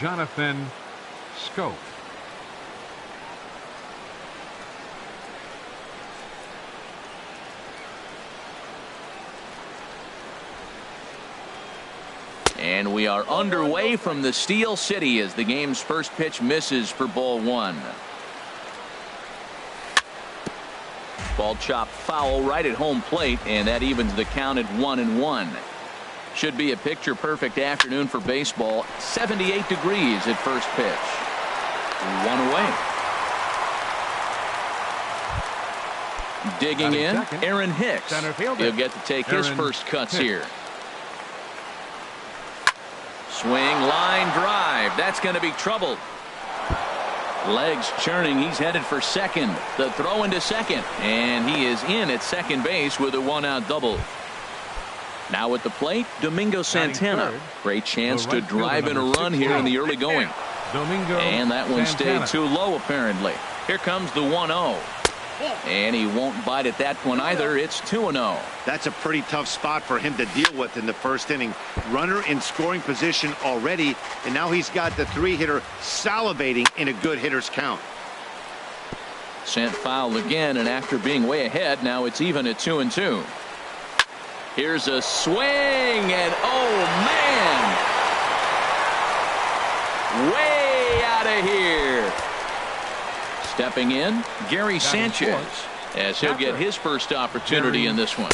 Jonathan Scope. And we are underway from the Steel City as the game's first pitch misses for ball one. Ball chopped foul right at home plate, and that evens the count at 1-1. Should be a picture-perfect afternoon for baseball. 78 degrees at first pitch. One away. Digging in, Aaron Hicks. He'll get to take his first cuts here. Swing, line drive. That's going to be trouble. Legs churning. He's headed for second. The throw into second. And he is in at second base with a one-out double. Now at the plate, Domingo Santana. Great chance to drive in a run here in the early going. And that one stayed too low apparently. Here comes the 1-0. And he won't bite at that one either. It's 2-0. That's a pretty tough spot for him to deal with in the first inning. Runner in scoring position already, and now he's got the three-hitter salivating in a good hitter's count. Sent foul again, and after being way ahead, now it's even at 2-2. Here's a swing, and oh man, way out of here. Stepping in, Gary Sanchez, as he'll get his first opportunity in this one.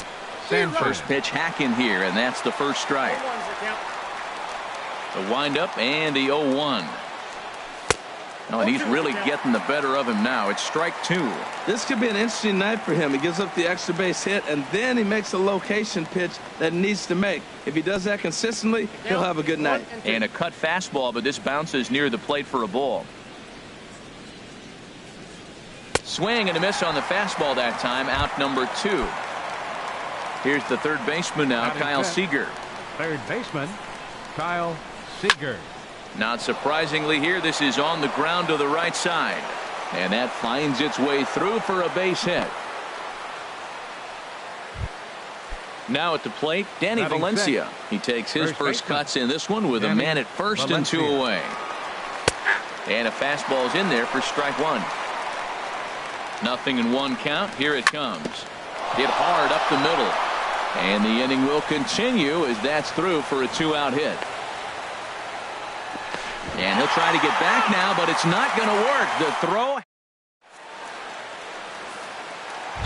First pitch hack in here, and that's the first strike. The windup and the 0-1. Oh, and he's really getting the better of him now. It's strike two. This could be an interesting night for him. He gives up the extra base hit, and then he makes a location pitch that he needs to make. If he does that consistently, he'll have a good night. And a cut fastball, but this bounces near the plate for a ball. Swing and a miss on the fastball that time. Out number 2. Here's the third baseman now, Kyle Seager. Third baseman, Kyle Seager. Not surprisingly here, this is on the ground to the right side. And that finds its way through for a base hit. Now at the plate, Danny Valencia. He takes his first cuts in this one with a man at first and 2 away. And a fastball's in there for strike one. 0-1 count. Here it comes. Hit hard up the middle. And the inning will continue as that's through for a 2-out hit. And he'll try to get back now, but it's not going to work. The throw.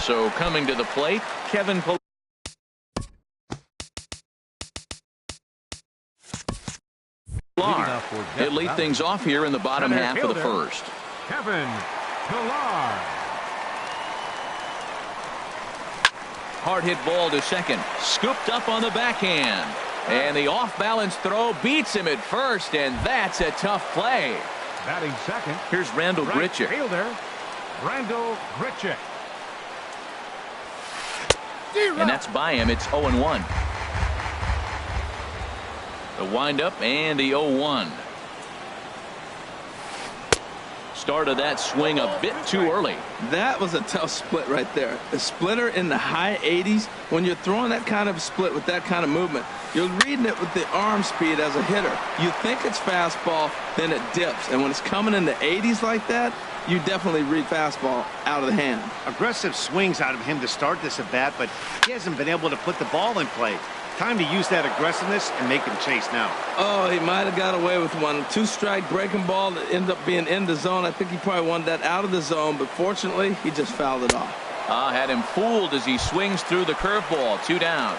So coming to the plate, Kevin Pillar. He'll lead things off here in the bottom half of the first. Kevin Pillar. Hard hit ball to second. Scooped up on the backhand. And the off-balance throw beats him at first, and that's a tough play. Batting second. Here's Randall Grichuk. Fielder, Randall Grichuk. And that's by him. It's 0-1. The windup and the 0-1. Start of that swing a bit too early. That was a tough split right there. A splitter in the high 80s. When you're throwing that kind of split with that kind of movement, you're reading it with the arm speed as a hitter. You think it's fastball, then it dips. And when it's coming in the 80s like that, you definitely read fastball out of the hand. Aggressive swings out of him to start this at bat, but he hasn't been able to put the ball in play. Time to use that aggressiveness and make him chase now. Oh, he might have got away with one. 2-strike breaking ball that ended up being in the zone. I think he probably wanted that out of the zone, but fortunately, he just fouled it off. Had him fooled as he swings through the curveball. 2 down.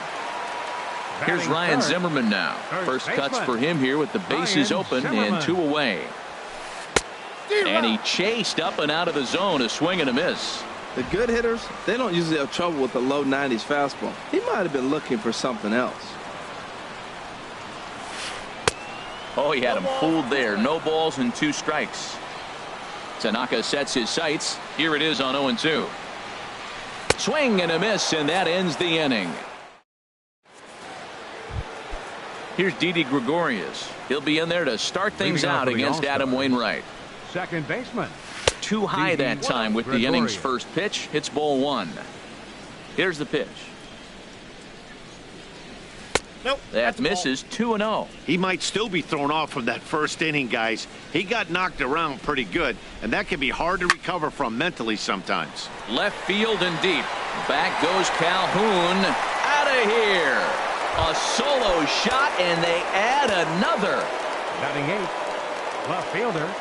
Here's Ryan Zimmerman now. First cuts for him here with the bases open and 2 away. And he chased up and out of the zone. A swing and a miss. The good hitters, they don't usually have trouble with the low 90s fastball. He might have been looking for something else. Oh, he had him fooled there. No balls and 2 strikes. Tanaka sets his sights. Here it is on 0-2. Swing and a miss, and that ends the inning. Here's Didi Gregorius. He'll be in there to start things out against Adam Wainwright. Second baseman. Too high that time with the inning's first pitch. Hits ball 1. Here's the pitch. That misses 2-0. He might still be thrown off from that first inning, guys. He got knocked around pretty good, and that can be hard to recover from mentally sometimes. Left field and deep. Back goes Calhoun. Out of here. A solo shot, and they add another. Batting 8th, left fielder,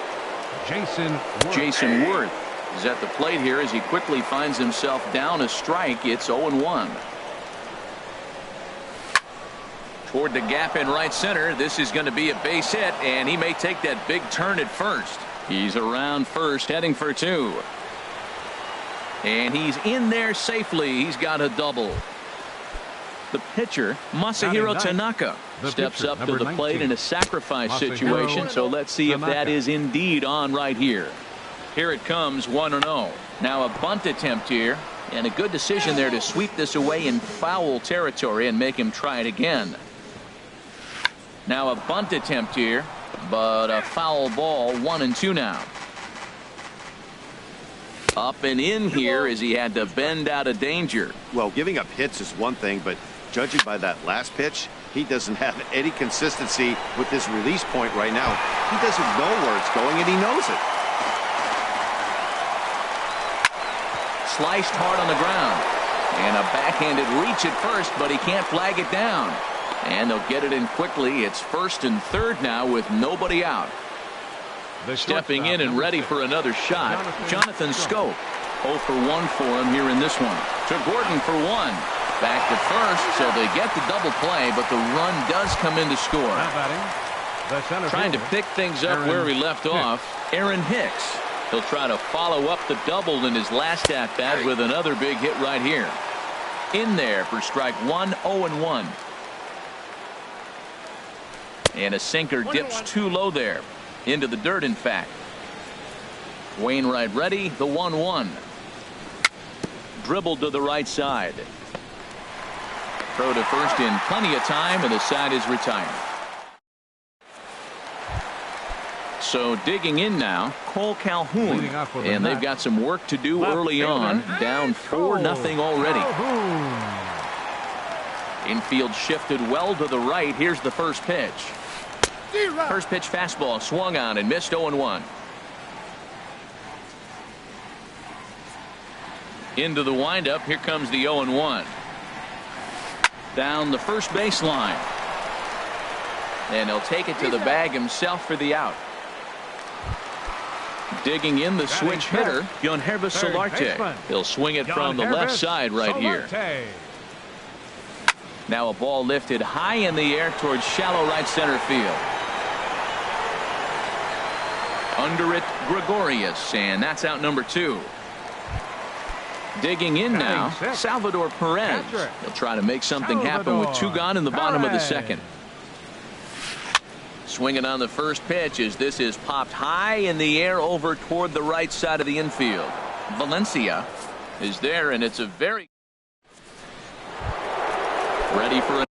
Jason Worth. Jason Worth is at the plate here as he quickly finds himself down a strike. It's 0-1. Toward the gap in right center. This is going to be a base hit, and he may take that big turn at first. He's around first, heading for 2. And he's in there safely. He's got a double. The pitcher, Masahiro Tanaka, steps up to the plate in a sacrifice situation. So let's see if that is indeed on right here. Here it comes, 1-0. Now a bunt attempt here, and a good decision there to sweep this away in foul territory and make him try it again. Now a bunt attempt here, but a foul ball, 1-2 now. Up and in here as he had to bend out of danger. Well, giving up hits is one thing, but judging by that last pitch, he doesn't have any consistency with this release point right now. He doesn't know where it's going, and he knows it. Sliced hard on the ground. And a backhanded reach at first, but he can't flag it down. And they'll get it in quickly. It's 1st and 3rd now with nobody out. Stepping in and ready for another shot, Jonathan Scope. 0 for 1 for him here in this one. To Gordon for 1. Back to first, so they get the double play, but the run does come in to score. Trying to pick things up where he left off, Aaron Hicks. He'll try to follow up the double in his last at-bat with another big hit right here. In there for strike 1, 0-1. And a sinker dips too low there. Into the dirt, in fact. Wainwright ready, the 1-1. Dribbled to the right side. Throw to first in plenty of time, and the side is retired. So digging in now, Cole Calhoun. And they've got some work to do early on. Down 4-0 already. Infield shifted well to the right. Here's the first pitch. First pitch fastball swung on and missed 0-1. Into the windup. Here comes the 0-1. Down the first baseline. And he'll take it to the bag himself for the out. Digging in the switch hitter, Yonhervis Solarte. He'll swing it from the left side right here. Now a ball lifted high in the air towards shallow right center field. Under it, Gregorius, and that's out number 2. Digging in now, Salvador Perez. He'll try to make something happen with 2 gone in the bottom of the 2nd. Swinging on the first pitch as this is popped high in the air over toward the right side of the infield. Valencia is there, and it's a very ready for a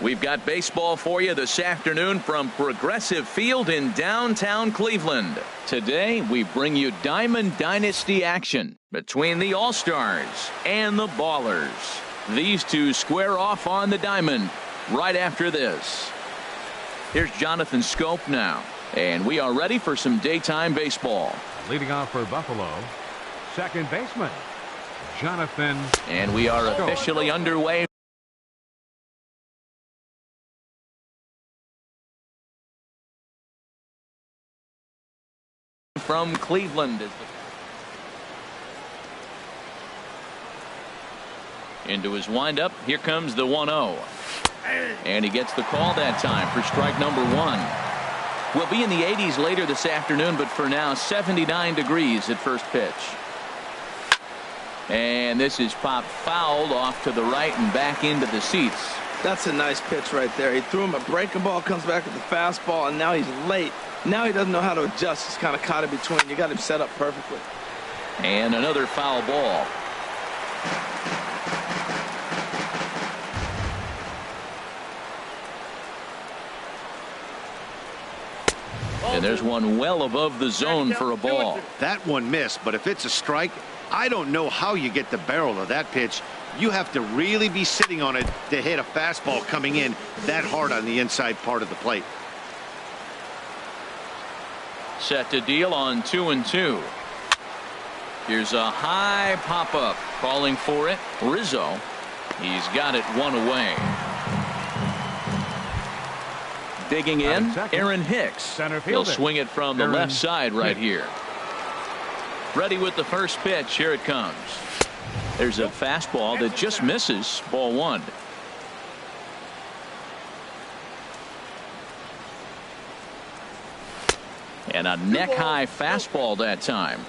We've got baseball for you this afternoon from Progressive Field in downtown Cleveland. Today, we bring you Diamond Dynasty action between the All-Stars and the Ballers. These two square off on the diamond right after this. Here's Jonathan Scope now, and we are ready for some daytime baseball. Leading off for Buffalo, second baseman, Jonathan. And we are officially underway. From Cleveland. Into his windup. Here comes the 1-0. And he gets the call that time for strike number one. We'll be in the 80s later this afternoon, but for now, 79 degrees at first pitch. And this is popped fouled off to the right and back into the seats. That's a nice pitch right there. He threw him a breaking ball, comes back with the fastball, and now he's late. Now he doesn't know how to adjust. He's kind of caught in between. You got him set up perfectly. And another foul ball. And there's one well above the zone for a ball. That one missed, but if it's a strike, I don't know how you get the barrel of that pitch. You have to really be sitting on it to hit a fastball coming in that hard on the inside part of the plate. Set to deal on 2-2. Here's a high pop-up. Calling for it. Rizzo. He's got it one away. Digging in, Aaron Hicks. He'll swing it from the left side right here. Ready with the first pitch. Here it comes. There's a fastball that just misses. Ball one. And a neck-high fastball that time.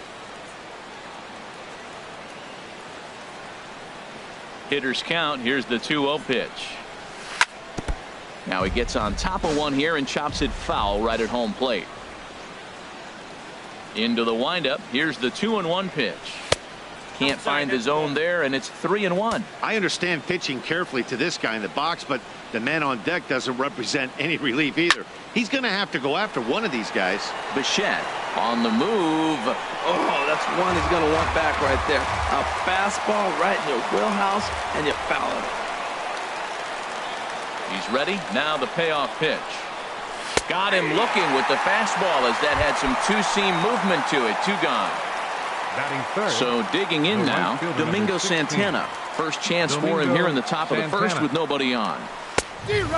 Hitters count. Here's the 2-0 pitch. Now he gets on top of one here and chops it foul right at home plate. Into the windup. Here's the 2-1 pitch. Can't find the zone there, and it's 3-1. I understand pitching carefully to this guy in the box, but the man on deck doesn't represent any relief either. He's going to have to go after one of these guys. Bichette on the move. Oh, that's one he's going to want back right there. A fastball right in your wheelhouse, and you foul it. He's ready. Now the payoff pitch. Got him looking with the fastball as that had some two-seam movement to it. Two gone. So digging in now, Domingo Santana. First chance for him here in the top of the first with nobody on.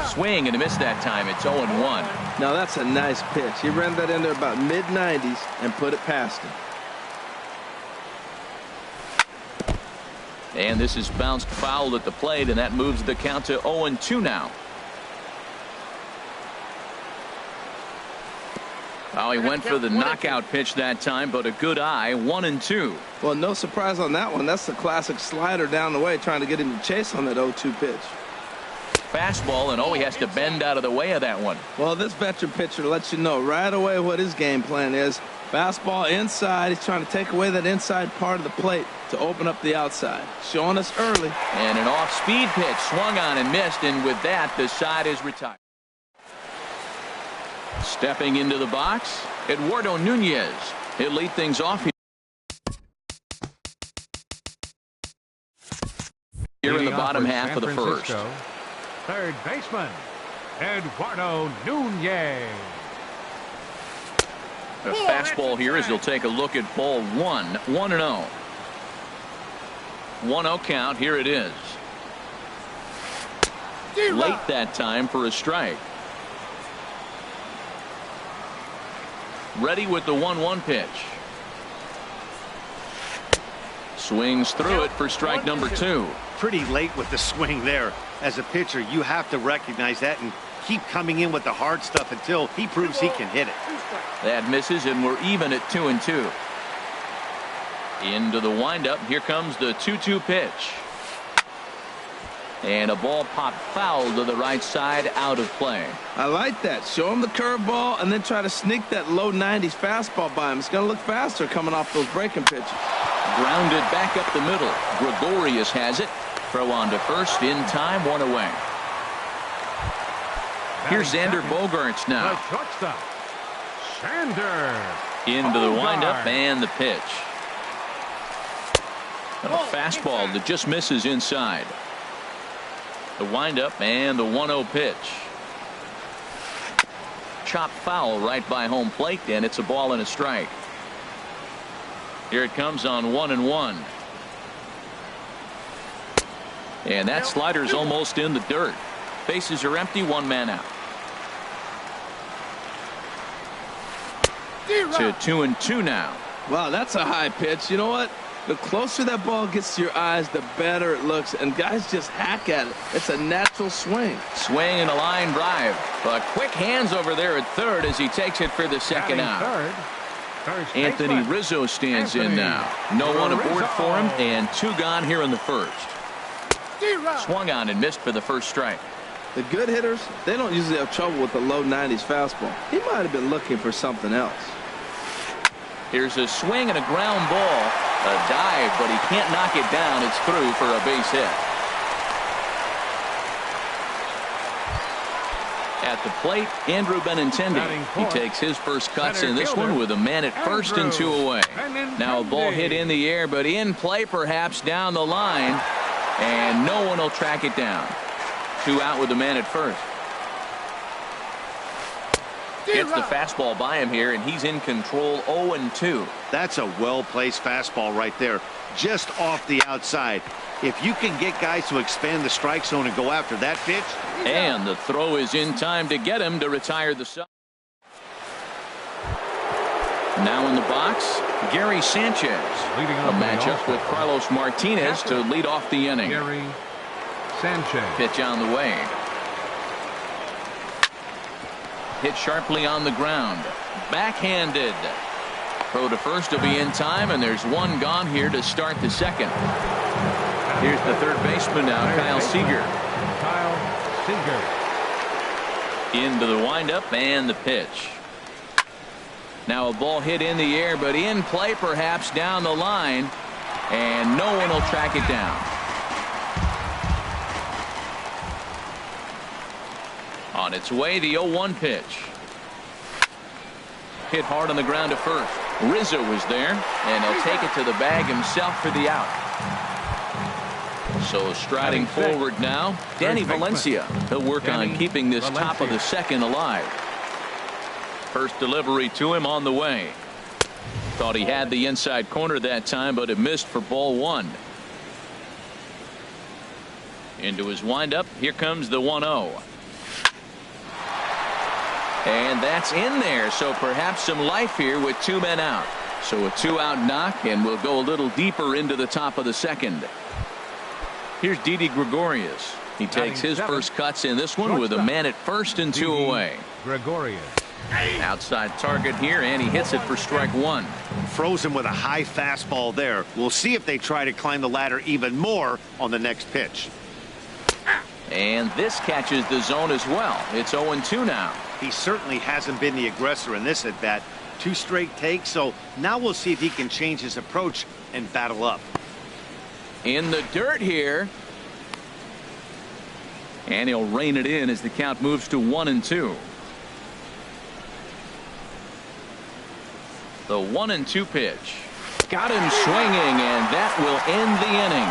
Swing and a miss that time. It's 0-1. Now that's a nice pitch. He ran that in there about mid-90s and put it past him. And this is bounced foul at the plate, and that moves the count to 0-2 now. Oh, he went for the knockout pitch that time, but a good eye. 1-2. Well, no surprise on that one. That's the classic slider down the way, trying to get him to chase on that 0-2 pitch. Fastball, and he has to bend out of the way of that one. Well, this veteran pitcher lets you know right away what his game plan is. Fastball inside. He's trying to take away that inside part of the plate to open up the outside. Showing us early. And an off-speed pitch swung on and missed, and with that, the side is retired. Stepping into the box, Eduardo Nunez. He'll lead things off here in the bottom half of the first. Third baseman, Eduardo Nunez. A fastball here as he'll take a look at ball one. 1-0. 1-0 count. Here it is. Late that time for a strike. Ready with the 1-1 pitch. Swings through it for strike number 2. Pretty late with the swing there. As a pitcher, you have to recognize that and keep coming in with the hard stuff until he proves he can hit it. That misses, and we're even at 2-2. Into the windup. Here comes the 2-2 pitch. And a ball popped foul to the right side, out of play. I like that. Show him the curveball and then try to sneak that low 90s fastball by him. It's going to look faster coming off those breaking pitches. Grounded back up the middle. Gregorius has it. Throw on to first in time, one away. Here's Xander Bogaerts now. The shortstop, Xander. Into the windup and the pitch. A fastball that just misses inside. The windup and the 1-0 pitch. Chop foul right by home plate, and it's a ball and a strike. Here it comes on 1-1. And that slider's almost in the dirt. Bases are empty, one man out. To 2-2 now. Wow, that's a high pitch. You know what? The closer that ball gets to your eyes, the better it looks, and guys just hack at it. It's a natural swing. Swing and a line drive. But quick hands over there at third as he takes it for the second out. Anthony Rizzo stands in now. No one aboard for him, and two gone here in the first. Swung on and missed for the first strike. The good hitters, they don't usually have trouble with the low 90s fastball. He might have been looking for something else. Here's a swing and a ground ball. A dive, but he can't knock it down. It's through for a base hit. At the plate, Andrew Benintendi. He takes his first cuts in this one with a man at first and two away. Now a ball hit in the air, but in play perhaps down the line, and no one will track it down. Two out with the man at first. Gets the fastball by him here, and he's in control. 0-2. That's a well-placed fastball right there, just off the outside. If you can get guys to expand the strike zone and go after that pitch. And the throw is in time to get him to retire the side. Now in the box, Gary Sanchez. A matchup with Carlos Martinez to lead off the inning. Gary Sanchez. Pitch on the way. Hit sharply on the ground. Backhanded. Throw to first will be in time, and there's one gone here to start the second. Here's the third baseman now, Kyle Seager. Kyle Seager. Into the windup and the pitch. Now a ball hit in the air, but in play perhaps down the line, and no one will track it down. On its way, the 0-1 pitch. Hit hard on the ground to first. Rizzo was there, and he'll take it to the bag himself for the out. So striding forward now, Danny Valencia. He'll work on keeping this top of the second alive. First delivery to him on the way. Thought he had the inside corner that time, but it missed for ball one. Into his windup. Here comes the 1-0. And that's in there, so perhaps some life here with two men out. So a two-out knock, and we'll go a little deeper into the top of the second. Here's Didi Gregorius. He takes his first cuts in this one with a man at first and two away. Gregorius. Outside target here, and he hits it for strike one. Froze him with a high fastball there. We'll see if they try to climb the ladder even more on the next pitch. And this catches the zone as well. It's 0-2 now. He certainly hasn't been the aggressor in this at bat. Two straight takes, so now we'll see if he can change his approach and battle up. In the dirt here. And he'll rein it in as the count moves to 1-2. The 1-2 pitch. Got him swinging, and that will end the inning.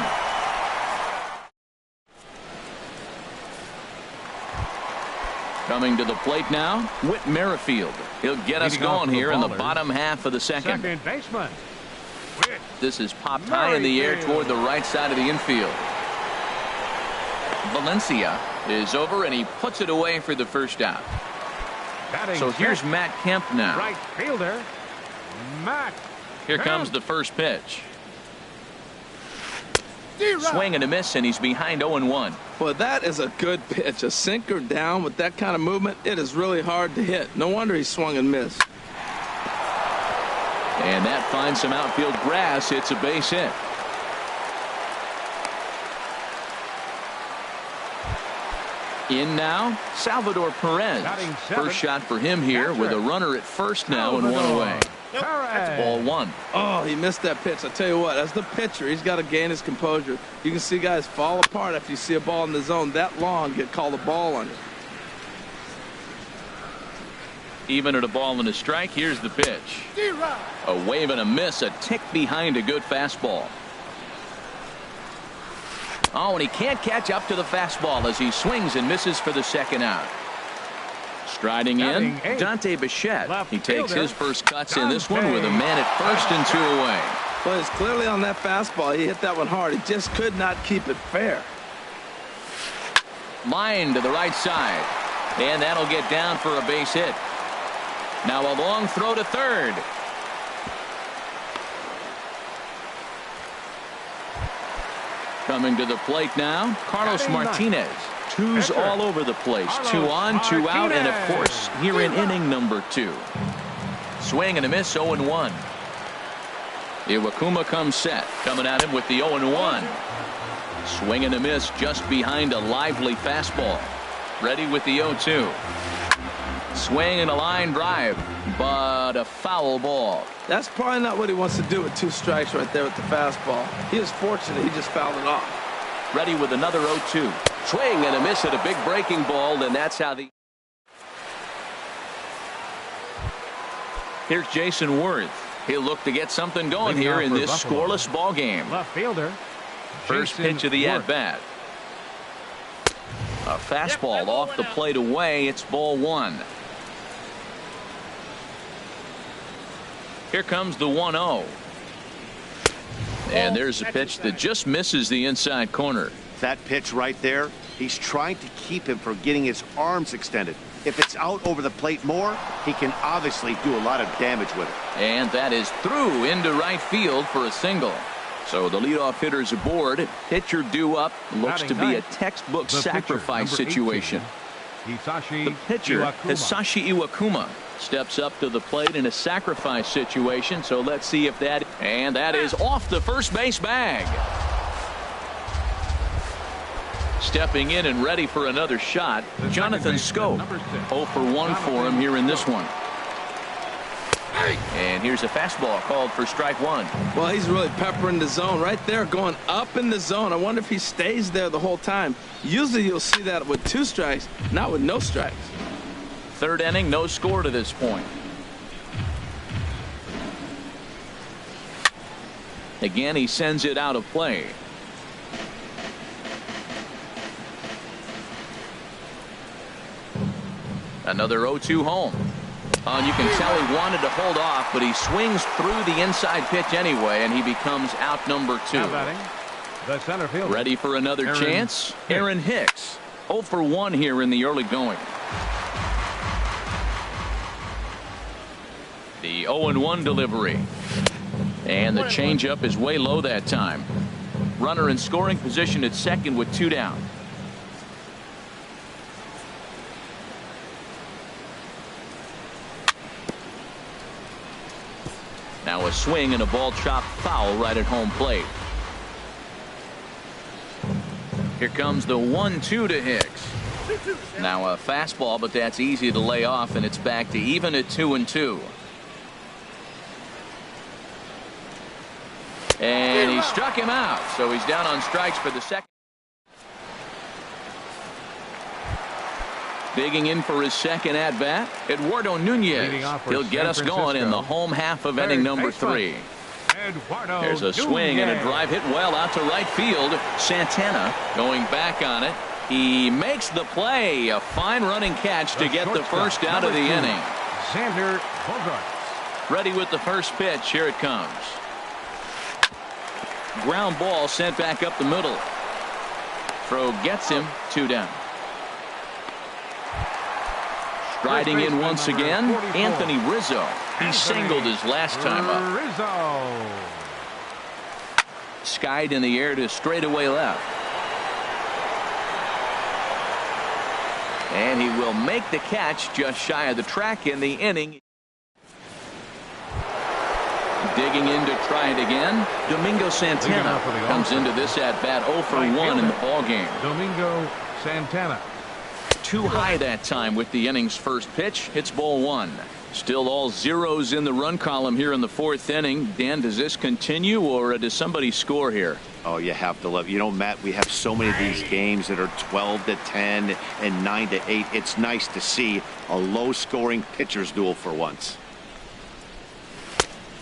Coming to the plate now, Whit Merrifield. He'll get us going here in the bottom half of the second. Second baseman. This is popped high in the air toward the right side of the infield. Valencia is over, and he puts it away for the first out. So here's Matt Kemp now. Right fielder, Matt. Here comes the first pitch. Swing and a miss, and he's behind 0-1. Well, that is a good pitch. A sinker down with that kind of movement, it is really hard to hit. No wonder he swung and missed. And that finds some outfield grass. It's a base hit. In now, Salvador Perez. Batting seventh. First shot for him here with a runner at first now and one away. That's ball one. Oh, he missed that pitch. I tell you what, as the pitcher, he's got to gain his composure. You can see guys fall apart after you see a ball in the zone that long get called a ball under. Even at a ball and a strike, here's the pitch. A wave and a miss, a tick behind a good fastball. Oh, and he can't catch up to the fastball as he swings and misses for the second out. Striding in, Dante Bichette. He takes his first cuts in this one with a man at first and 2 away. Well, it's clearly on that fastball. He hit that one hard. He just could not keep it fair. Line to the right side. And that'll get down for a base hit. Now a long throw to third. Coming to the plate now, Carlos Martinez. Twos all over the place. 2 on, 2 out, and of course, here in inning number 2. Swing and a miss, 0-1. Iwakuma comes set. Coming at him with the 0-1. Swing and a miss just behind a lively fastball. Ready with the 0-2. Swing and a line drive, but a foul ball. That's probably not what he wants to do with 2 strikes right there with the fastball. He is fortunate he just fouled it off. Ready with another 0-2. Swing and a miss at a big breaking ball, and that's how the... Here's Jason Worth. He'll look to get something going here in this scoreless ball game. Left fielder. First pitch of the at-bat. A fastball off the plate away. It's ball 1. Here comes the 1-0. And there's a pitch that just misses the inside corner. That pitch right there, he's trying to keep him from getting his arms extended. If it's out over the plate more, he can obviously do a lot of damage with it. And that is through into right field for a single. So the leadoff hitter's aboard. Pitcher due up. Looks to be a textbook sacrifice situation. The pitcher, Hisashi Iwakuma, steps up to the plate in a sacrifice situation. So let's see if that... And that is off the first base bag. Stepping in and ready for another shot, Jonathan Scope. 0 for 1 for him here in this one. And here's a fastball called for strike 1. Well, he's really peppering the zone right there, going up in the zone. I wonder if he stays there the whole time. Usually you'll see that with 2 strikes, not with no strikes. Third inning, no score to this point. Again, he sends it out of play. Another 0-2 home. And you can tell he wanted to hold off, but he swings through the inside pitch anyway, and he becomes out number 2. The center fielder. Ready for another chance? Aaron Hicks. 0 for 1 here in the early going. The 0-1 delivery. And the changeup is way low that time. Runner in scoring position at second with 2 down. Now a swing and a ball chopped foul right at home plate. Here comes the 1-2 to Hicks. Now a fastball, but that's easy to lay off, and it's back to even at 2-2. And he struck him out, so he's down on strikes for the second. Digging in for his second at-bat, Eduardo Nunez. He'll get us going in the home half of inning number 3. There's a swing and a drive hit well out to right field. Santana going back on it. He makes the play. A fine running catch to get the first out of the inning. Xander Bogaerts. Ready with the first pitch. Here it comes. Ground ball sent back up the middle. Throw gets him. 2 down. Riding in once again, Anthony Rizzo. He singled his last time up. Rizzo. Skied in the air to straightaway left. And he will make the catch just shy of the track in the inning. Digging in to try it again. Domingo Santana comes into this at bat 0 for 1 in the ball game. Domingo Santana. Too high that time with the inning's first pitch. It's ball one. Still all zeros in the run column here in the fourth inning. Dan, does this continue, or does somebody score here? Oh, you have to love. You know, Matt, we have so many of these games that are 12-10 and 9-8. It's nice to see a low-scoring pitcher's duel for once.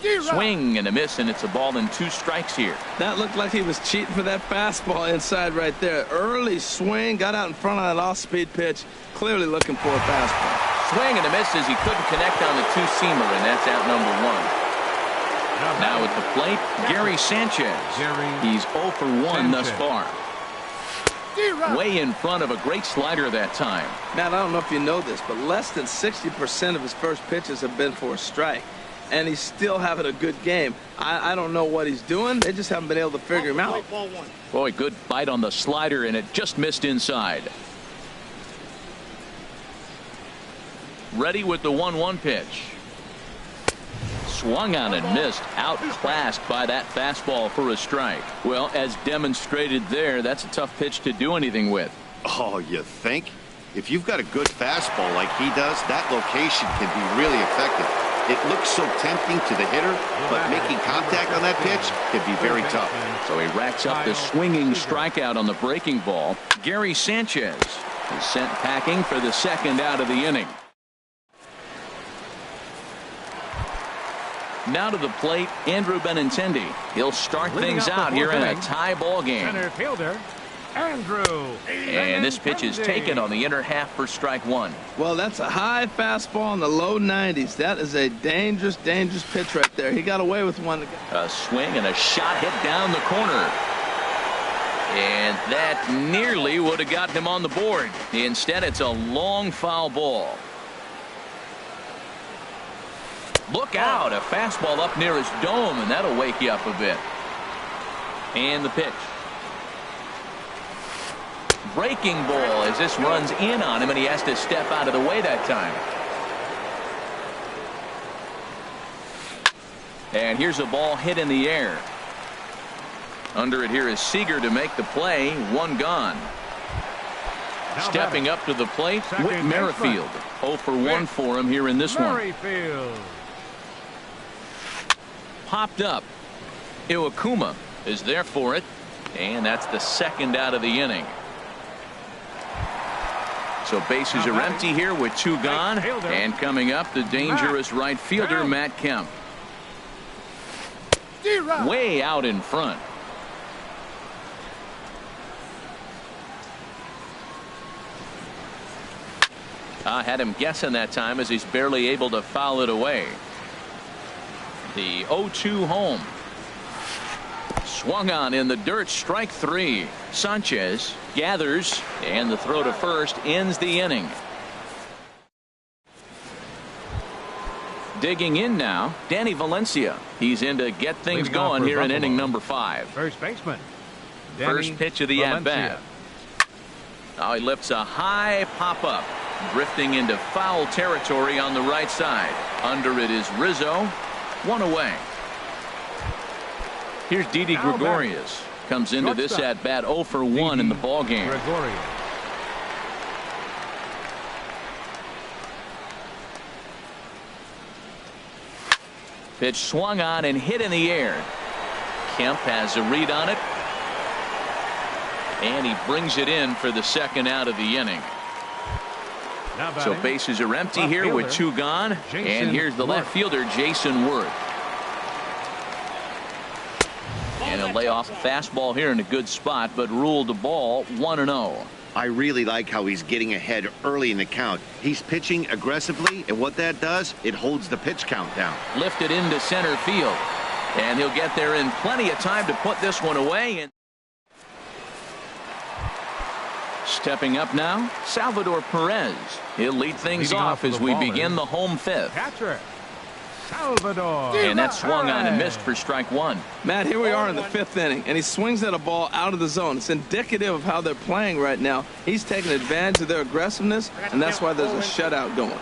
Swing and a miss, and it's a ball and 2 strikes here. That looked like he was cheating for that fastball inside right there. Early swing, got out in front of that off-speed pitch, clearly looking for a fastball. Swing and a miss as he couldn't connect on the 2-seamer, and that's out number 1. Now at the plate, Gary Sanchez. He's 0 for 1 thus far. Way in front of a great slider that time. Matt, I don't know if you know this, but less than 60% of his first pitches have been for a strike. And he's still having a good game. I don't know what he's doing. They just haven't been able to figure him out. Boy, good bite on the slider, and it just missed inside. Ready with the 1-1 pitch. Swung on and missed. Outclassed by that fastball for a strike. Well, as demonstrated there, that's a tough pitch to do anything with. Oh, you think? If you've got a good fastball like he does, that location can be really effective. It looks so tempting to the hitter, but making contact on that pitch can be very tough. So he racks up the swinging strikeout on the breaking ball. Gary Sanchez is sent packing for the second out of the inning. Now to the plate, Andrew Benintendi. He'll start things out here in a tie ball game. Center fielder, Andrew. And this pitch is taken on the inner half for strike 1. Well, that's a high fastball in the low 90s. That is a dangerous, dangerous pitch right there. He got away with one. A swing and a shot hit down the corner. And that nearly would have gotten him on the board. Instead, it's a long foul ball. Look out, a fastball up near his dome, and that'll wake you up a bit. And the pitch. Breaking ball as this runs in on him, and he has to step out of the way that time. And here's a ball hit in the air. Under it here is Seager to make the play. 1 gone. Stepping up to the plate, Whit Merrifield. 0 for 1 for him here in this one. Popped up. Iwakuma is there for it, and that's the second out of the inning. So bases are empty here with 2 gone, and coming up, the dangerous right fielder, Matt Kemp. Way out in front. I had him guessing that time as he's barely able to foul it away. The 0-2 home. Swung on in the dirt, strike 3. Sanchez gathers, and the throw to first ends the inning. Digging in now, Danny Valencia. He's in to get things going here in inning number 5. First baseman. First pitch of the at-bat. Now he lifts a high pop-up, drifting into foul territory on the right side. Under it is Rizzo. 1 away. Here's Didi Gregorius. Comes into this at bat 0 for 1 in the ball game. Pitch swung on and hit in the air. Kemp has a read on it, and he brings it in for the second out of the inning. So bases are empty here with 2 gone, and here's the left fielder, Jason Worth. And a layoff fastball here in a good spot, but ruled the ball 1-0. I really like how he's getting ahead early in the count. He's pitching aggressively, and what that does, it holds the pitch count down. Lifted into center field, and he'll get there in plenty of time to put this one away. And stepping up now, Salvador Perez. He'll lead things off as we begin the home 5th. Catcher, Salvador. And that swung on and missed for strike 1. Matt, here we are in the 5th inning, and he swings at a ball out of the zone. It's indicative of how they're playing right now. He's taking advantage of their aggressiveness, and that's why there's a shutout going.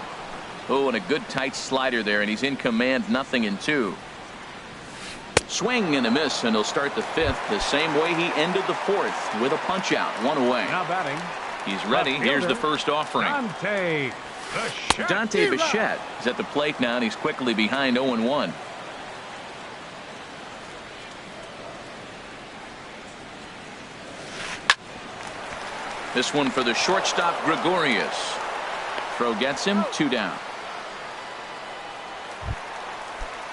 Oh, and a good tight slider there, and he's in command, 0-2. Swing and a miss, and he'll start the 5th the same way he ended the 4th with a punch out, 1 away. Now batting, He's ready. Here's the first offering. Dante Bichette is at the plate now, and he's quickly behind 0-1. This one for the shortstop, Gregorius. Throw gets him, 2 down.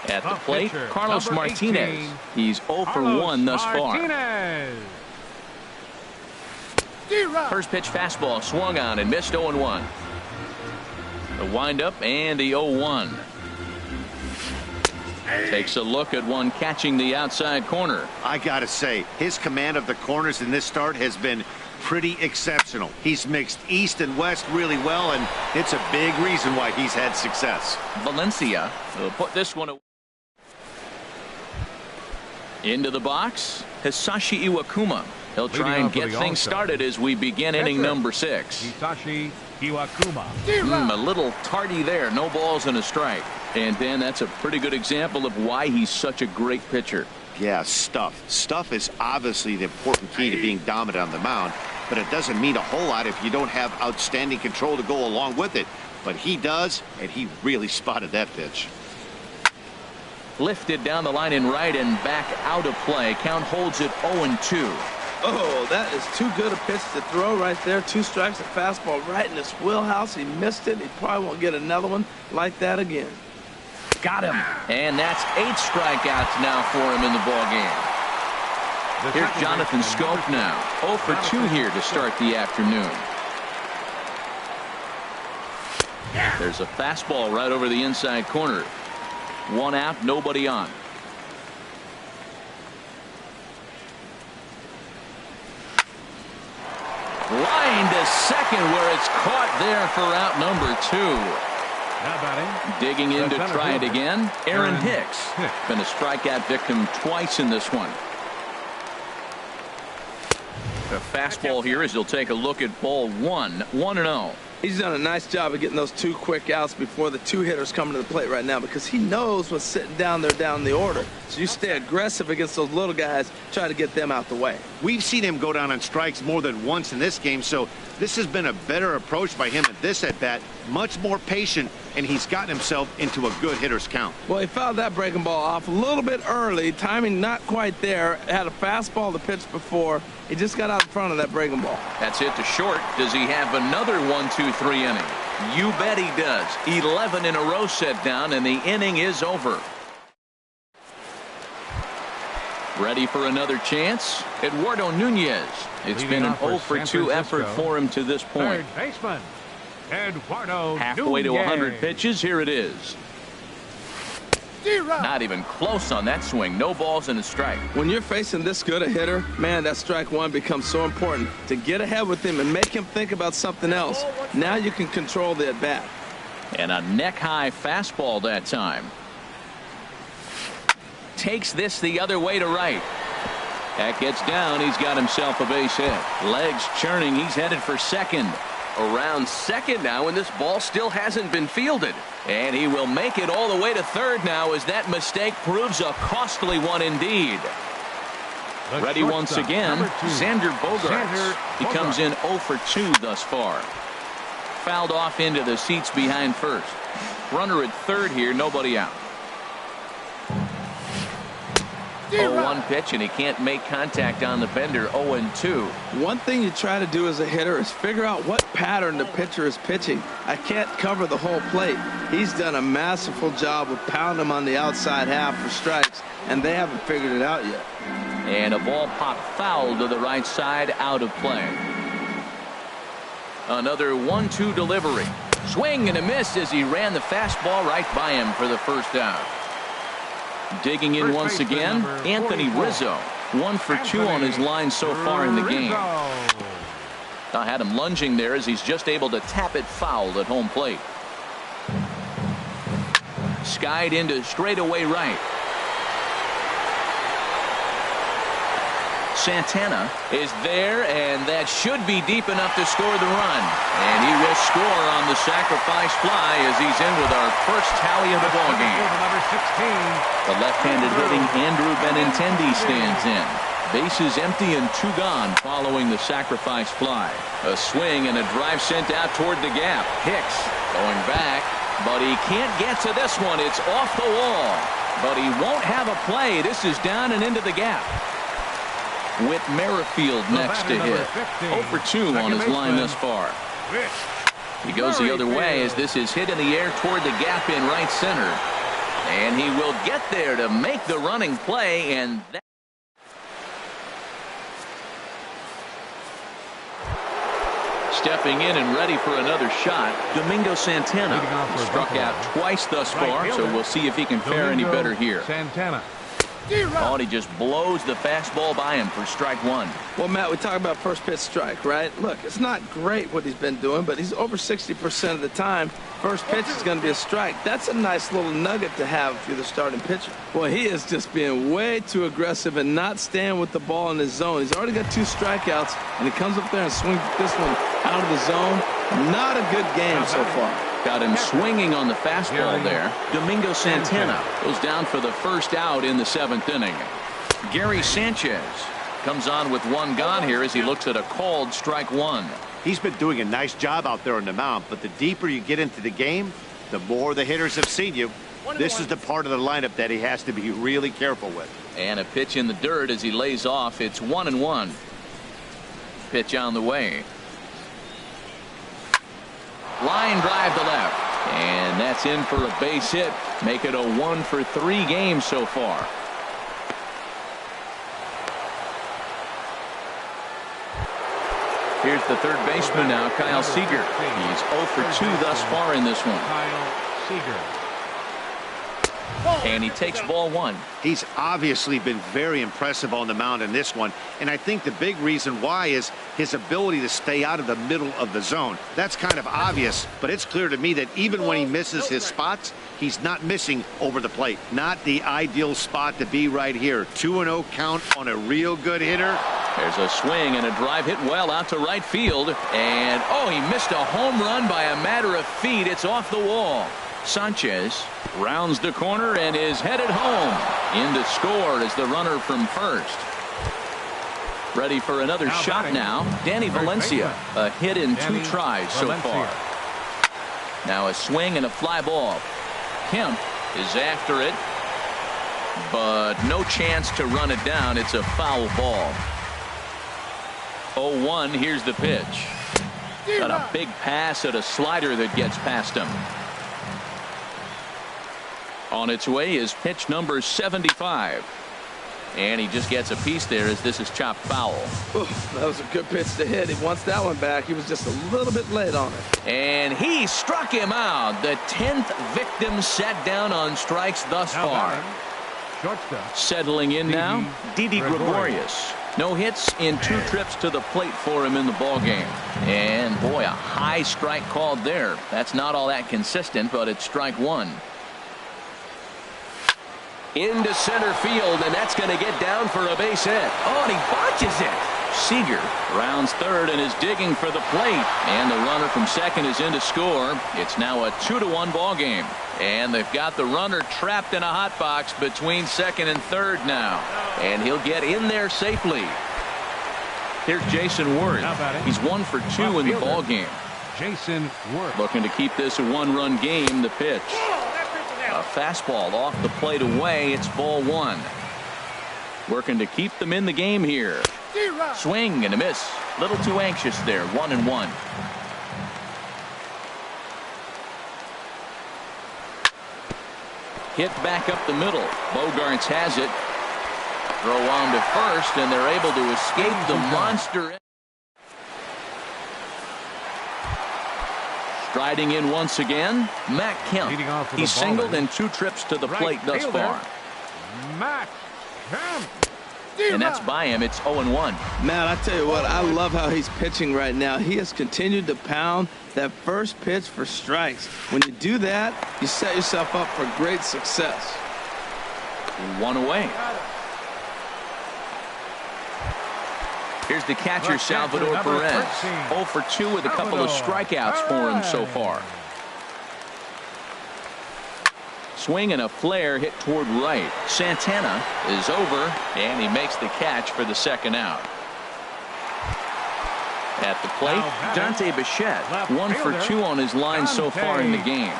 At the plate, Carlos Martinez. He's 0 for 1 thus far. First pitch fastball swung on and missed 0-1. The windup and the 0-1. Takes a look at one catching the outside corner. I gotta say, his command of the corners in this start has been pretty exceptional. He's mixed east and west really well, and it's a big reason why he's had success. Valencia will put this one away. Into the box, Hisashi Iwakuma. He'll try and get things started as we begin inning number 6. Hisashi Iwakuma. A little tardy there. No balls and a strike. And then that's a pretty good example of why he's such a great pitcher. Yeah, stuff. Stuff is obviously the important key to being dominant on the mound, but it doesn't mean a whole lot if you don't have outstanding control to go along with it. But he does, and he really spotted that pitch. Lifted down the line in right and back out of play. Count holds it 0-2. Oh, that is too good a pitch to throw right there. 2 strikes, a fastball right in his wheelhouse. He missed it. He probably won't get another one like that again. Got him. And that's 8 strikeouts now for him in the ball game. Here's Jonathan Scope now. 0 for 2 here to start the afternoon. There's a fastball right over the inside corner. 1 out, nobody on. Line to second where it's caught there for out number 2. Digging in to try it again, Aaron Hicks. Been a strikeout victim twice in this one. The fastball here as he'll take a look at ball 1. 1-0. He's done a nice job of getting those 2 quick outs before the 2 hitters come to the plate right now, because he knows what's sitting down there down the order. So you stay aggressive against those little guys, try to get them out the way. We've seen him go down on strikes more than once in this game, so this has been a better approach by him at this at-bat. Much more patient, and he's gotten himself into a good hitter's count. Well, he fouled that breaking ball off a little bit early. Timing not quite there. Had a fastball to pitch before. He just got out in front of that breaking ball. That's hit to short. Does he have another 1-2-3 inning? You bet he does. 11 in a row set down, and the inning is over. Ready for another chance? Eduardo Nunez. It's been an 0 for 2 effort for him to this point. Third baseman, Eduardo Halfway to Nunez. 100 pitches. Here it is. Not even close on that swing. No balls and a strike. When you're facing this good a hitter, man, that strike 1 becomes so important to get ahead with him and make him think about something else. Now you can control the at-bat. And a neck-high fastball that time. Takes this the other way to right. That gets down. He's got himself a base hit. Legs churning. He's headed for second. Around second now, and this ball still hasn't been fielded. And he will make it all the way to third now, as that mistake proves a costly one indeed. Ready once again, Xander Bogaerts. He comes in 0 for 2 thus far. Fouled off into the seats behind first. Runner at third here, nobody out. 0-1 pitch, and he can't make contact on the bender. 0-2. One thing you try to do as a hitter is figure out what pattern the pitcher is pitching. I can't cover the whole plate. He's done a masterful job of pounding him on the outside half for strikes, and they haven't figured it out yet. And a ball popped foul to the right side, out of play. Another 1-2 delivery. Swing and a miss as he ran the fastball right by him for the first out. Digging in once again, Anthony Rizzo. 1 for 2 on his line so far in the game. I had him lunging there as he's just able to tap it foul at home plate. Skied into straightaway right. Santana is there, and that should be deep enough to score the run. And he will score on the sacrifice fly as he's in with our first tally of the ballgame. The left-handed hitting Andrew Benintendi stands in. Bases empty and 2 gone following the sacrifice fly. A swing and a drive sent out toward the gap. Hicks going back, but he can't get to this one. It's off the wall, but he won't have a play. This is down and into the gap. With Merrifield next to hit. 0 for 2 on his line thus far. He goes the other way as this is hit in the air toward the gap in right center. And he will get there to make the running play, and that stepping in and ready for another shot, Domingo Santana. He struck out twice thus far, so we'll see if he can fare any better here. Santana. Oh, and he just blows the fastball by him for strike 1. Well, Matt, we talk about first pitch strike, right? Look, it's not great what he's been doing, but he's over 60% of the time. First pitch is going to be a strike. That's a nice little nugget to have if you're the starting pitcher. Well, he is just being way too aggressive and not staying with the ball in his zone. He's already got 2 strikeouts, and he comes up there and swings this one out of the zone. Not a good game so far. Got him swinging on the fastball there. Domingo Santana goes down for the first out in the 7th inning. Gary Sanchez comes on with 1 gone here as he looks at a called strike 1. He's been doing a nice job out there on the mound, but the deeper you get into the game, the more the hitters have seen you. This is the part of the lineup that he has to be really careful with. And a pitch in the dirt as he lays off. It's 1-1. Pitch on the way. Line drive to left, and that's in for a base hit. Make it a 1 for 3 game so far. Here's the third baseman now, Kyle Seager. He's 0 for 2 thus far in this one. Kyle Seager. And he takes ball 1. He's obviously been very impressive on the mound in this one, and I think the big reason why is his ability to stay out of the middle of the zone. That's kind of obvious, but it's clear to me that even when he misses his spots, he's not missing over the plate. Not the ideal spot to be right here. 2-0 count on a real good hitter. There's a swing and a drive hit well out to right field, and oh, he missed a home run by a matter of feet. It's off the wall. Sanchez rounds the corner and is headed home. In to score is the runner from first. Ready for another shot now. Danny Valencia. A hit in 2 tries so far. Now a swing and a fly ball. Kemp is after it, but no chance to run it down. It's a foul ball. 0-1. Here's the pitch. Got a big pass at a slider that gets past him. On its way is pitch number 75. And he just gets a piece there as this is chopped foul. Oof, that was a good pitch to hit. He wants that one back. He was just a little bit late on it. And he struck him out. The 10th victim set down on strikes thus far. Shortstop. Settling in now, Didi Gregorius. No hits in 2 trips to the plate for him in the ballgame. And boy, a high strike called there. That's not all that consistent, but it's strike 1. Into center field, and that's going to get down for a base hit. Oh, and he botches it. Seager rounds third and is digging for the plate. And the runner from second is in to score. It's now a 2-1 ball game. And they've got the runner trapped in a hot box between second and third now. And he'll get in there safely. Here's Jason Worth. He's 1 for 2 in the ball game. Jason Worth. Looking to keep this a 1-run game. The pitch. A fastball off the plate away. It's ball 1. Working to keep them in the game here. Swing and a miss. Little too anxious there. 1-1. Hit back up the middle. Bogarts has it. Throw on to first, and they're able to escape the monster. Striding in once again, Matt Kemp. He's singled in 2 trips to the plate thus far. Matt Kemp. And that's by him. It's 0-1. Matt, I tell you what, I love how he's pitching right now. He has continued to pound that first pitch for strikes. When you do that, you set yourself up for great success. 1 away. Here's the catcher, Salvador Perez. 0 for 2 with a couple of strikeouts for him so far. swing and a flare hit toward right. Santana is over, and he makes the catch for the second out. At the plate, Dante Bichette, 1 for 2 on his line so far in the game.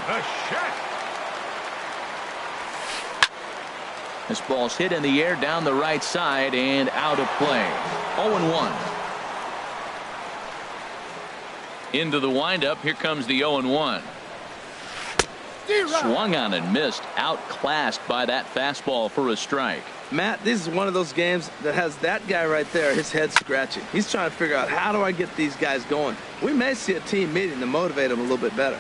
This ball's hit in the air down the right side and out of play. 0-1. Into the windup. Here comes the 0-1. Swung on and missed. Outclassed by that fastball for a strike. Matt, this is one of those games that has that guy right there, his head scratching. He's trying to figure out, how do I get these guys going? We may see a team meeting to motivate them a little bit better.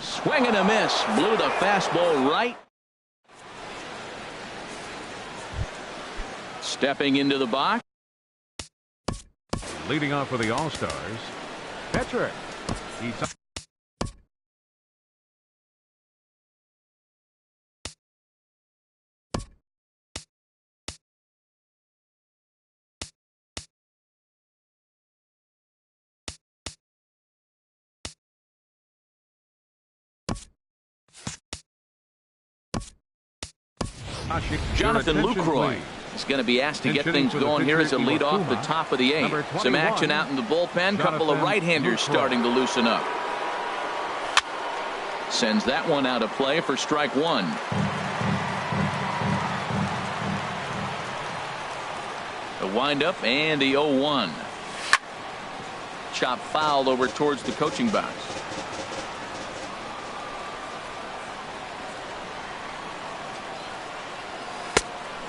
Swing and a miss. Blew the fastball right. Stepping into the box. Leading off for the All-Stars, Petrick. Jonathan Lucroy is going to be asked to get things going here as a lead off the top of the 8th. Some action out in the bullpen. Couple of right-handers starting to loosen up. Sends that one out of play for strike 1. The windup and the 0-1. Chop foul over towards the coaching box.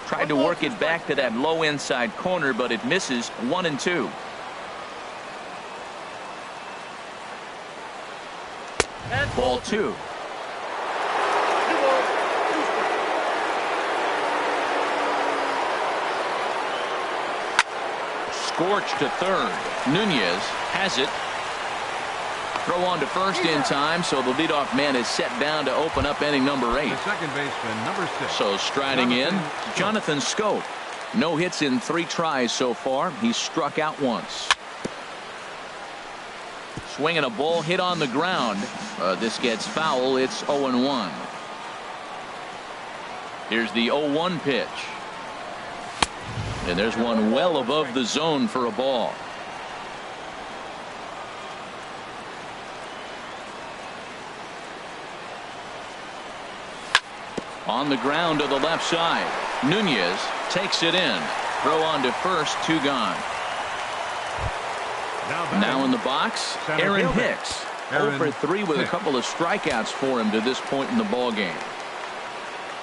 Tried to work it back to that low inside corner, but it misses. 1-2. Ball 2. Scorched to third. Nunez has it. Throw on to first in time, so the leadoff man is set down to open up inning number 8. The second baseman, number 6. So striding in, Jonathan Scope. No hits in 3 tries so far. He's struck out once. Swinging a ball hit on the ground. This gets foul. It's 0-1. Here's the 0-1 pitch. And there's one well above the zone for a ball. On the ground to the left side. Nunez takes it in. Throw on to first. 2 gone. Now in the box, Aaron Hicks. 0 for 3 with a couple of strikeouts for him to this point in the ball game.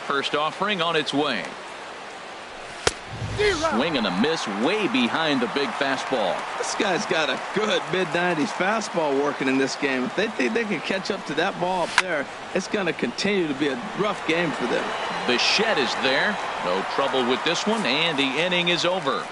First offering on its way. Swing and a miss way behind the big fastball. This guy's got a good mid-90s fastball working in this game. If they think they can catch up to that ball up there, it's going to continue to be a rough game for them. Bichette is there. No trouble with this one, and the inning is over.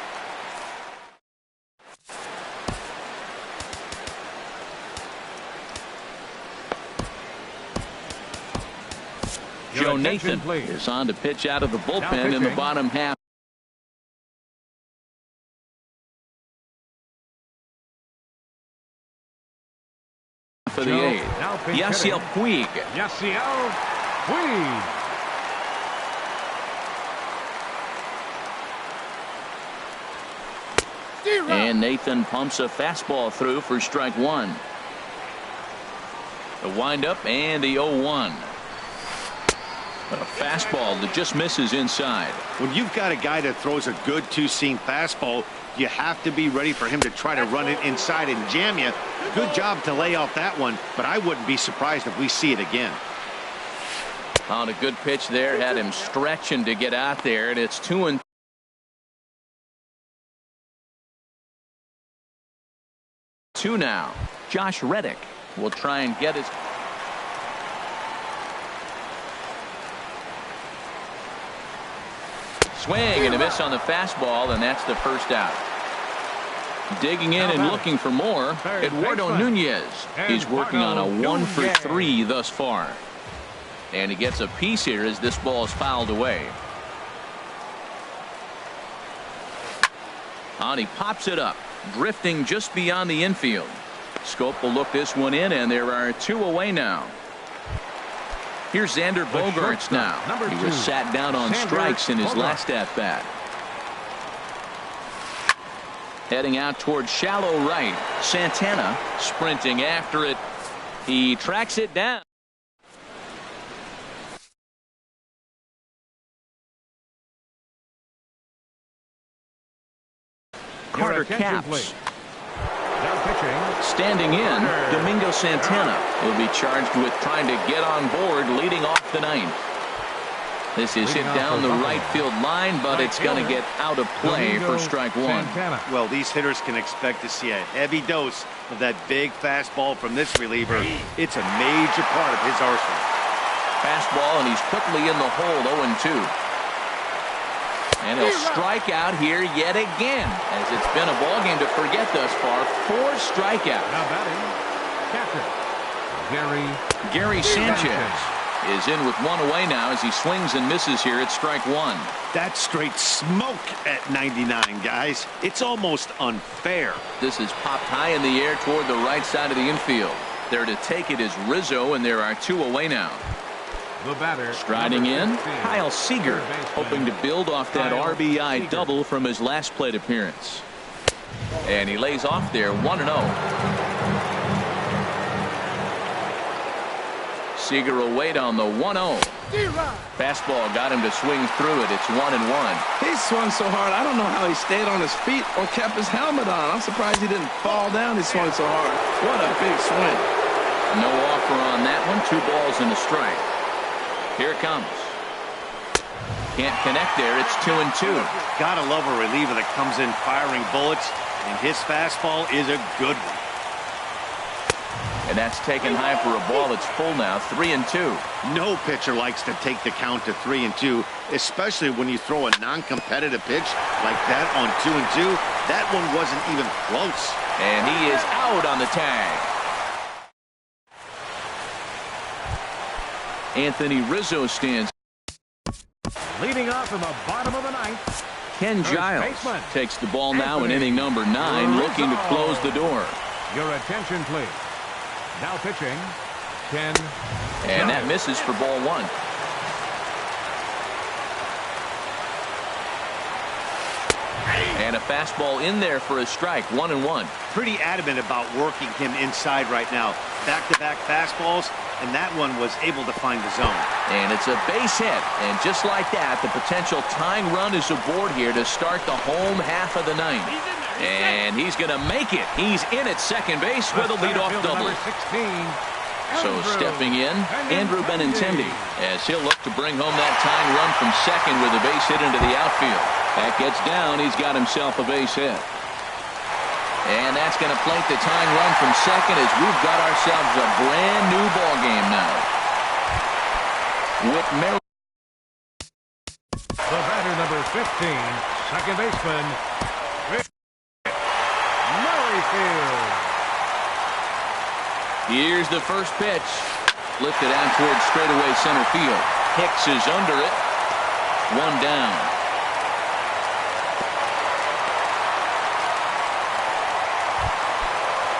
Joe Nathan is on to pitch out of the bullpen in the bottom half. For the 8th. Yasiel Puig. Yasiel Puig. And Nathan pumps a fastball through for strike 1. The windup and the 0-1. A fastball that just misses inside. When you've got a guy that throws a good 2-seam fastball, you have to be ready for him to try to run it inside and jam you. Good job to lay off that one, but I wouldn't be surprised if we see it again. On a good pitch there, had him stretching to get out there, and it's 2-2 now. Josh Reddick will try and get his. Swing and a miss on the fastball, and that's the first out. Digging in and looking for more, Eduardo Nunez. He's working on a 1 for 3 thus far. And he gets a piece here as this ball is fouled away. And he pops it up, drifting just beyond the infield. Scope will look this one in, and there are 2 away now. Here's Xander Bogaerts now. He was sat down on strikes in his last at-bat. Heading out towards shallow right. Santana sprinting after it. He tracks it down. Carter Capps. Standing in, Domingo Santana will be charged with trying to get on board leading off the ninth. This is hit down the right field line, but it's going to get out of play for strike one. Well, these hitters can expect to see a heavy dose of that big fastball from this reliever. It's a major part of his arsenal. Fastball, and he's quickly in the hole, 0-2. And he'll strike out here yet again, as it's been a ball game to forget thus far. 4 strikeouts. Now batting, catcher, Gary Sanchez is in with 1 away now as he swings and misses here at strike 1. That's straight smoke at 99, guys. It's almost unfair. This is popped high in the air toward the right side of the infield. There to take it is Rizzo, and there are 2 away now. the batter. Striding in, Kyle Seager, hoping to build off that RBI double from his last plate appearance. And he lays off there, 1-0. Seager will wait on the 1-0. Fastball got him to swing through it. It's 1-1. He swung so hard, I don't know how he stayed on his feet or kept his helmet on. I'm surprised he didn't fall down. He swung so hard. What a big swing. No offer on that one. 2 balls and a strike. Here it comes. Can't connect there. It's 2-2. Gotta love a reliever that comes in firing bullets, and his fastball is a good one. And that's taken high for a ball. It's full now, 3-2. No pitcher likes to take the count to 3-2, especially when you throw a non-competitive pitch like that on 2-2. That one wasn't even close. And he is out on the tag. Anthony Rizzo stands. Leading off in the bottom of the ninth. Ken Giles takes the ball now in inning number 9, looking to close the door. Your attention, please. Now pitching, Ken. And that misses for ball 1. And a fastball in there for a strike, 1-1. Pretty adamant about working him inside right now. Back-to-back fastballs, and that one was able to find the zone. And it's a base hit. And just like that, the potential tying run is aboard here to start the home half of the ninth. And he's going to make it. He's in at second base with a leadoff double. So stepping in, Andrew Benintendi, as he'll look to bring home that tying run from second with a base hit into the outfield. That gets down. He's got himself a base hit. And that's going to plate the tying run from second as we've got ourselves a brand new ball game now. With the batter, number 15, second baseman, Merrifield. Here's the first pitch. Lifted out towards straightaway center field. Hicks is under it. 1 down.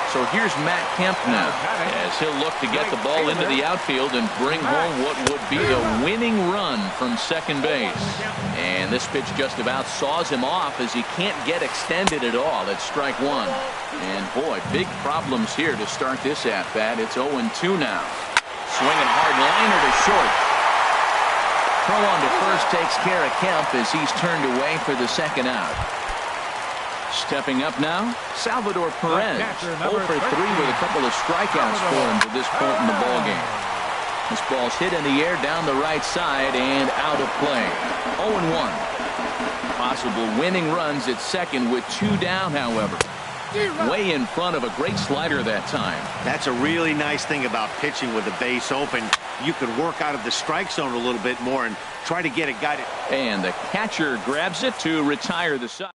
So here's Matt Kemp now, as he'll look to get the ball into the outfield and bring home what would be the winning run from second base. And this pitch just about saws him off as he can't get extended at all. It's strike 1. And boy, big problems here to start this at-bat. It's 0-2 now. Swinging hard liner to short. Throw on to first takes care of Kemp as he's turned away for the second out. Stepping up now, Salvador Perez, 0 for 3 with a couple of strikeouts for him to this point in the ballgame. This ball's hit in the air down the right side and out of play. 0-1. Possible winning runs at second with 2 down, however. Way in front of a great slider that time. That's a really nice thing about pitching with the base open. You can work out of the strike zone a little bit more and try to get a guy to... And the catcher grabs it to retire the side.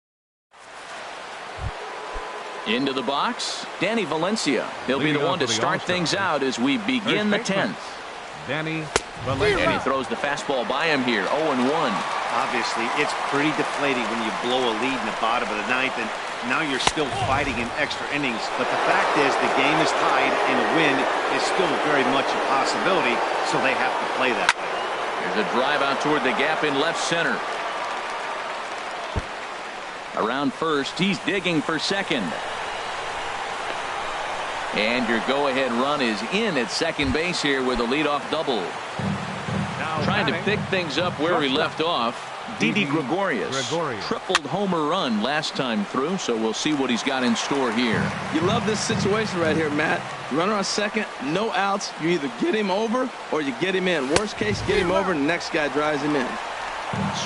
Into the box, Danny Valencia. He'll be the one to start things out as we begin the 10th. Danny Valencia. And he throws the fastball by him here, 0-1. Obviously, it's pretty deflating when you blow a lead in the bottom of the ninth, and now you're still fighting in extra innings. But the fact is the game is tied and a win is still very much a possibility, so they have to play that way. There's a drive out toward the gap in left center. Around first, he's digging for second. And your go-ahead run is in at second base here with a leadoff double. Trying to pick things up where we left off. Didi Gregorius. Tripled homer run last time through, so we'll see what he's got in store here. You love this situation right here, Matt. Runner on second, no outs. You either get him over or you get him in. Worst case, get him over and the next guy drives him in.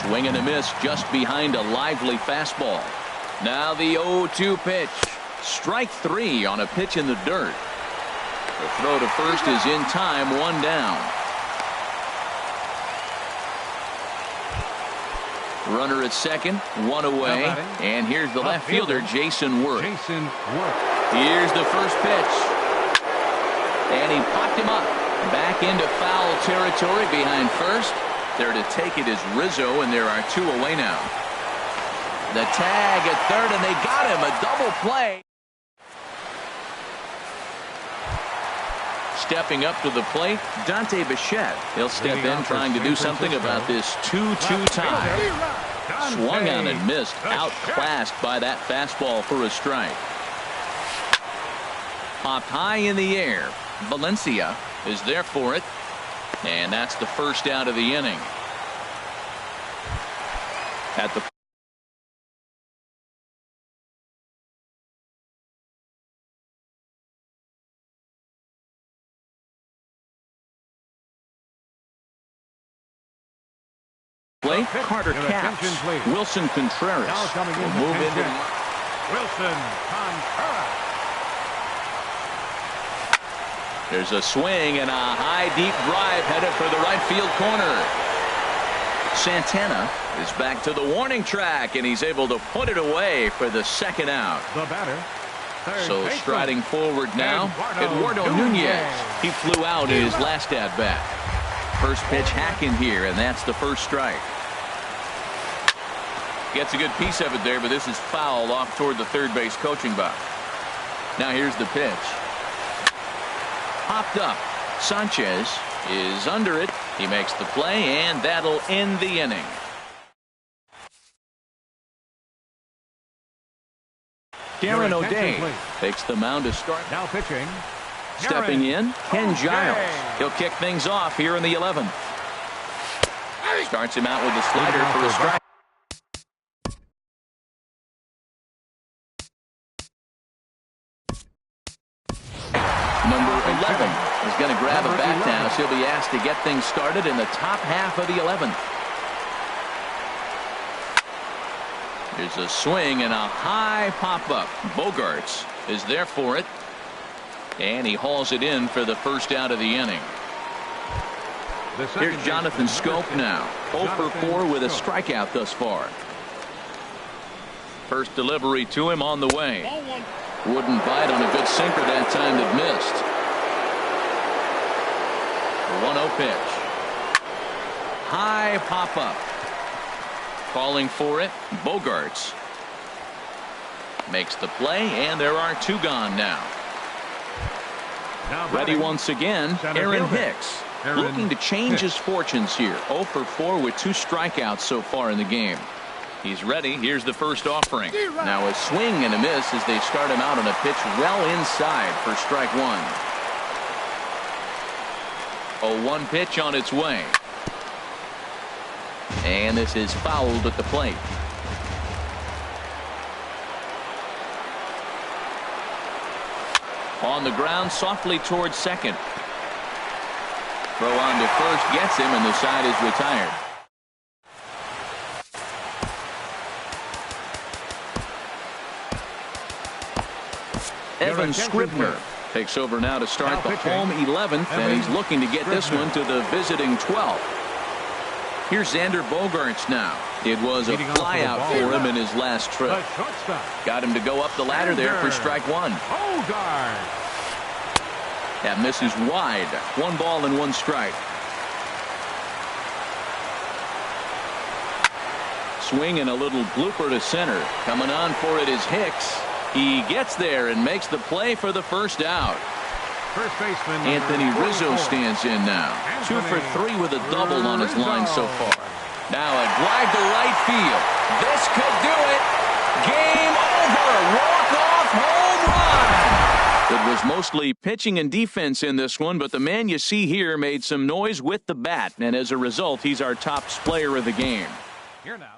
Swing and a miss just behind a lively fastball. Now the 0-2 pitch. Strike three on a pitch in the dirt. The throw to first is in time, one down. Runner at second, one away. And here's the left fielder, Jason Worth. Here's the first pitch. And he popped him up. Back into foul territory behind first. There to take it is Rizzo, and there are two away now. The tag at third, and they got him. A double play. Stepping up to the plate, Dante Bichette. He'll step in trying to do something about this 2-2 tie. Swung on and missed. Outclassed by that fastball for a strike. Popped high in the air. Valencia is there for it. And that's the first out of the inning. At the play, Carter Capps. Wilson Contreras will move into Wilson Contreras. There's a swing and a high deep drive headed for the right field corner. Santana is back to the warning track, and he's able to put it away for the second out. The batter. So striding forward now, Eduardo Nunez. He flew out in his last at bat. First pitch hacking here, and that's the first strike. Gets a good piece of it there, but this is foul off toward the third base coaching box. Now here's the pitch. Popped up. Sanchez is under it. He makes the play, and that'll end the inning. Darren O'Day takes the mound to start. Now pitching. Stepping in, Ken Giles. He'll kick things off here in the 11th. Starts him out with a slider for a strike. Number 11 is going to grab a bat now, so he'll be asked to get things started in the top half of the 11th. There's a swing and a high pop-up. Bogarts is there for it. And he hauls it in for the first out of the inning. Here's Jonathan Scope now. 0 for 4 with a strikeout thus far. First delivery to him on the way. Wouldn't bite on a good sinker that time that missed. The 1-0 pitch. High pop-up. Calling for it, Bogarts. Makes the play, and there are two gone now. Ready once again, Aaron Hicks. Looking to change his fortunes here. 0 for 4 with 2 strikeouts so far in the game. He's ready. Here's the first offering. Now a swing and a miss as they start him out on a pitch well inside for strike one. 0-1 pitch on its way. And this is fouled at the plate. On the ground softly towards second. Throw on to first gets him, and the side is retired. Evan Scribner takes over now to start the home 11th, and he's looking to get this one to the visiting 12th. Here's Xander Bogaerts now. It was a flyout for him in his last trip. Got him to go up the ladder there for strike one. That misses wide. 1 ball and 1 strike. Swing and a little blooper to center. Coming on for it is Hicks. He gets there and makes the play for the first out. First baseman Anthony Rizzo stands in now. 2 for 3 with a double on his line so far. Now a drive to right field. This could do it. Game over. Walk-off home run. It was mostly pitching and defense in this one, but the man you see here made some noise with the bat, and as a result, he's our top player of the game. Here now.